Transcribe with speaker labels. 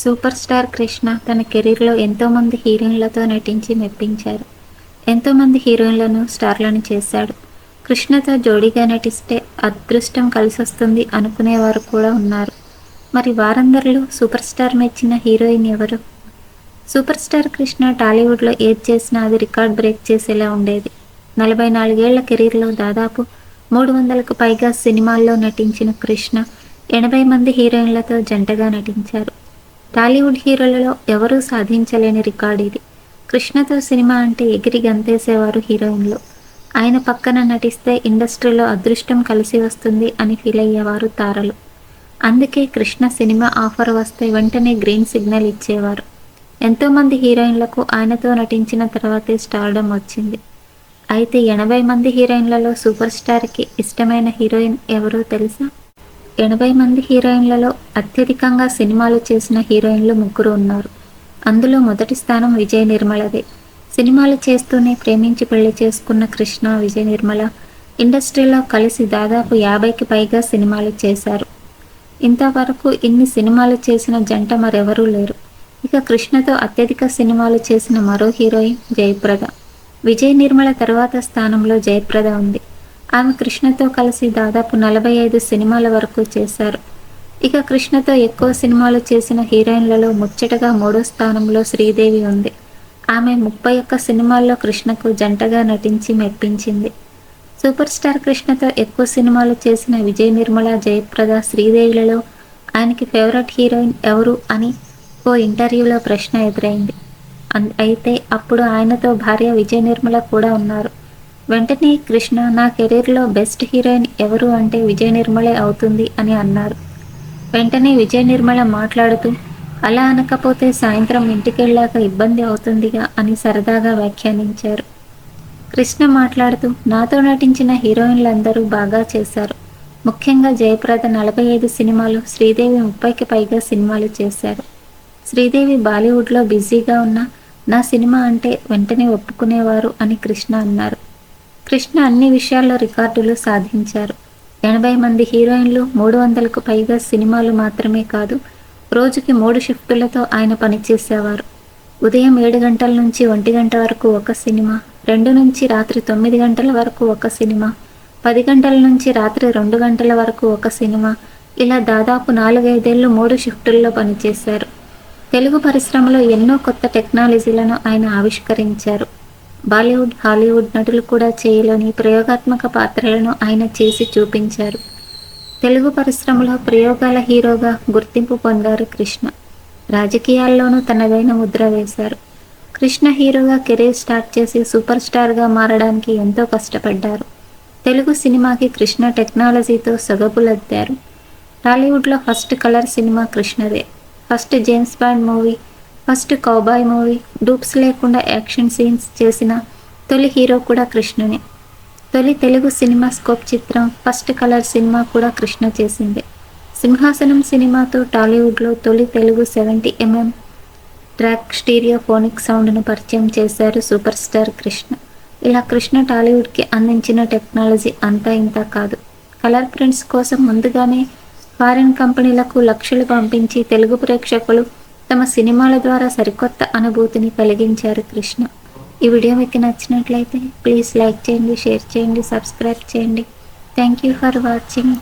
Speaker 1: Super star Krishna తన కెరీర్లో ఎంతోమంది హీరోయిన్లతో నటించి మెప్పించారు. ఎంతోమంది హీరోయిన్లను స్టార్లను చేశాడు. కృష్ణతో జోడీగా నటిస్తే అదృష్టం కలిసొస్తుంది అనుకునేవారు కూడా ఉన్నారు. మరి వారందరిలో సూపర్ స్టార్ మెచ్చిన హీరోయిన్ ఎవరు? సూపర్ స్టార్ కృష్ణ టాలీవుడ్లో ఏది చేసినా అది రికార్డ్ బ్రేక్ చేసేలా ఉండేది. 44 ఏళ్ల కెరీర్లో దాదాపు 300కు పైగా సినిమాల్లో నటించిన కృష్ణ 80 మంది హీరోయిన్లతో జంటగా నటించారు. టాలీవుడ్ హీరోలలో ఎవరూ సాధించలేని రికార్డు ఇది. కృష్ణతో సినిమా అంటే ఎగిరి గంతేసేవారు హీరోయిన్లు. ఆయన పక్కన నటిస్తే ఇండస్ట్రీలో అదృష్టం కలిసి వస్తుంది అని ఫీల్ అయ్యేవారు తారలు. అందుకే కృష్ణ సినిమా ఆఫర్ వస్తే వెంటనే గ్రీన్ సిగ్నల్ ఇచ్చేవారు. ఎంతోమంది హీరోయిన్లకు ఆయనతో నటించిన తర్వాతే స్టార్డమ్ వచ్చింది. అయితే 80 మంది హీరోయిన్లలో సూపర్ స్టార్కి ఇష్టమైన హీరోయిన్ ఎవరో తెలుసా? 80 మంది హీరోయిన్లలో అత్యధికంగా సినిమాలు చేసిన హీరోయిన్లు 3 ఉన్నారు. అందులో మొదటి స్థానం విజయ నిర్మలదే. సినిమాలు చేస్తూనే ప్రేమించి పెళ్లి చేసుకున్న కృష్ణ, విజయ నిర్మల ఇండస్ట్రీలో కలిసి దాదాపు 50కి పైగా సినిమాలు చేశారు. ఇంతవరకు ఇన్ని సినిమాలు చేసిన జంట మరెవరూ లేరు. ఇక కృష్ణతో అత్యధిక సినిమాలు చేసిన మరో హీరోయిన్ జయప్రద. విజయ నిర్మల తర్వాత స్థానంలో జయప్రద ఉంది. ఆమె కృష్ణతో కలిసి దాదాపు 45 సినిమాల వరకు చేశారు. ఇక కృష్ణతో ఎక్కువ సినిమాలు చేసిన హీరోయిన్లలో ముచ్చటగా 3వ స్థానంలో శ్రీదేవి ఉంది. ఆమె 31 సినిమాల్లో కృష్ణకు జంటగా నటించి మెప్పించింది. సూపర్ స్టార్ కృష్ణతో ఎక్కువ సినిమాలు చేసిన విజయ నిర్మల, జయప్రద, శ్రీదేవిలలో ఆయనకి ఫేవరెట్ హీరోయిన్ ఎవరు అని ఓ ఇంటర్వ్యూలో ప్రశ్న ఎదురైంది. అయితే అప్పుడు ఆయనతో భార్య విజయ నిర్మల కూడా ఉన్నారు. వెంటనే కృష్ణ, నా కెరీర్లో బెస్ట్ హీరోయిన్ ఎవరు అంటే విజయ నిర్మలే అవుతుంది అని అన్నారు. వెంటనే విజయ నిర్మల మాట్లాడుతూ, అలా అనకపోతే సాయంత్రం ఇంటికెళ్ళాక ఇబ్బంది అవుతుందిగా అని సరదాగా వ్యాఖ్యానించారు. కృష్ణ మాట్లాడుతూ, నాతో నటించిన హీరోయిన్లందరూ బాగా చేశారు. ముఖ్యంగా జయప్రద 45 సినిమాలు, శ్రీదేవి 30కి పైగా సినిమాలు చేశారు. శ్రీదేవి బాలీవుడ్లో బిజీగా ఉన్న నా సినిమా అంటే వెంటనే ఒప్పుకునేవారు అని కృష్ణ అన్నారు. కృష్ణ అన్ని విషయాల్లో రికార్డులు సాధించారు. 80 మంది హీరోయిన్లు, 300కు పైగా సినిమాలు మాత్రమే కాదు, రోజుకి 3 షిఫ్టులతో ఆయన పనిచేసేవారు. ఉదయం 7 గంటల నుంచి 1 గంట వరకు ఒక సినిమా, 2 నుంచి రాత్రి 9 గంటల వరకు ఒక సినిమా, 10 గంటల నుంచి రాత్రి 2 గంటల వరకు ఒక సినిమా, ఇలా దాదాపు 4-5 ఏళ్లు 3 షిఫ్టుల్లో పనిచేశారు. తెలుగు పరిశ్రమలో ఎన్నో కొత్త టెక్నాలజీలను ఆయన ఆవిష్కరించారు. బాలీవుడ్, హాలీవుడ్ నటులు కూడా చేయలేని ప్రయోగాత్మక పాత్రలను ఆయన చేసి చూపించారు. తెలుగు పరిశ్రమలో ప్రయోగాల హీరోగా గుర్తింపు పొందారు కృష్ణ. రాజకీయాల్లోనూ తనదైన ముద్ర వేశారు. కృష్ణ హీరోగా కెరీర్ స్టార్ట్ చేసి సూపర్ స్టార్గా మారడానికి ఎంతో కష్టపడ్డారు. తెలుగు సినిమాకి కృష్ణ టెక్నాలజీతో సొగపులద్దారు. టాలీవుడ్లో ఫస్ట్ కలర్ సినిమా కృష్ణదే. First James Bond movie, first cowboy movie, dupes లేకుండా యాక్షన్ సీన్స్ చేసిన తొలి హీరో కూడా కృష్ణనే. తొలి తెలుగు సినిమా స్కోప్ చిత్రం ఫస్ట్ కలర్ సినిమా కూడా కృష్ణ చేసిందే. సింహాసనం సినిమాతో టాలీవుడ్లో తొలి తెలుగు 70mm ట్రాక్ స్టీరియోఫోనిక్ సౌండ్ను పరిచయం చేశారు సూపర్ స్టార్ కృష్ణ. ఇలా కృష్ణ టాలీవుడ్కి అందించిన టెక్నాలజీ అంతా ఇంత కాదు. కలర్ ప్రింట్స్ కోసం ముందుగానే ఫారిన్ కంపెనీలకు లక్షలు పంపించి తెలుగు ప్రేక్షకులు తమ సినిమాల ద్వారా సరికొత్త అనుభూతిని కలిగించారు కృష్ణ. ఈ వీడియో మీకు నచ్చినట్లయితే ప్లీజ్ లైక్ చేయండి, షేర్ చేయండి, సబ్స్క్రైబ్ చేయండి. Thank you for watching.